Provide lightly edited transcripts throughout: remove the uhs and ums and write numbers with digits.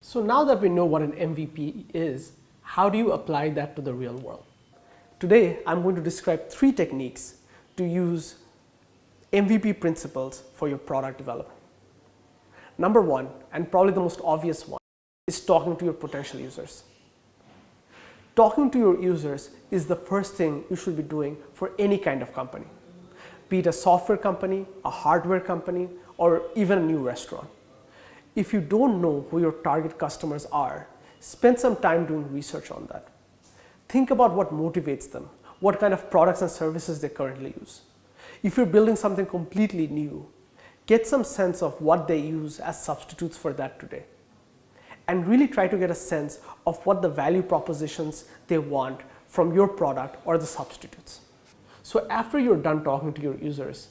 So now that we know what an MVP is, how do you apply that to the real world? Today, I'm going to describe 3 techniques to use MVP principles for your product development. Number 1, and probably the most obvious one, is talking to your potential users. Talking to your users is the first thing you should be doing for any kind of company, be it a software company, a hardware company, or even a new restaurant. If you don't know who your target customers are, spend some time doing research on that. Think about what motivates them, what kind of products and services they currently use. If you're building something completely new, get some sense of what they use as substitutes for that today. And really try to get a sense of what the value propositions they want from your product or the substitutes. So after you're done talking to your users,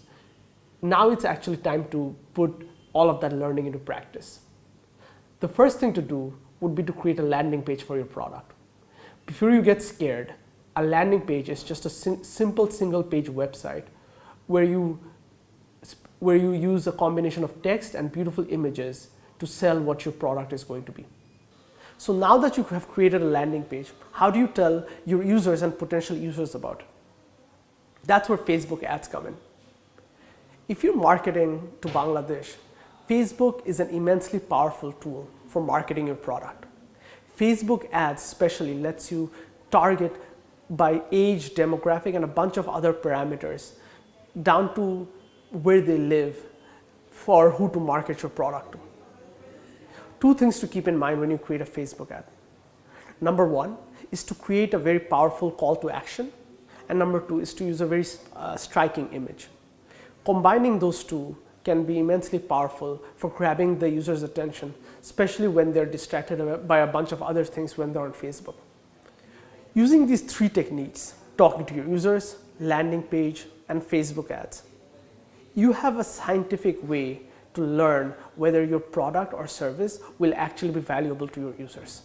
now it's actually time to put all of that learning into practice. The first thing to do would be to create a landing page for your product. Before you get scared, a landing page is just a simple single page website where you use a combination of text and beautiful images to sell what your product is going to be. So now that you have created a landing page, how do you tell your users and potential users about it? That's where Facebook ads come in. If you're marketing to Bangladesh, Facebook is an immensely powerful tool for marketing your product. Facebook ads especially lets you target by age, demographic, and a bunch of other parameters down to where they live for who to market your product to. 2 things to keep in mind when you create a Facebook ad. Number 1 is to create a very powerful call to action, and number 2 is to use a very striking image. Combining those 2 can be immensely powerful for grabbing the user's attention, especially when they're distracted by a bunch of other things when they're on Facebook. Using these 3 techniques, talking to your users, landing page, and Facebook ads, you have a scientific way to learn whether your product or service will actually be valuable to your users.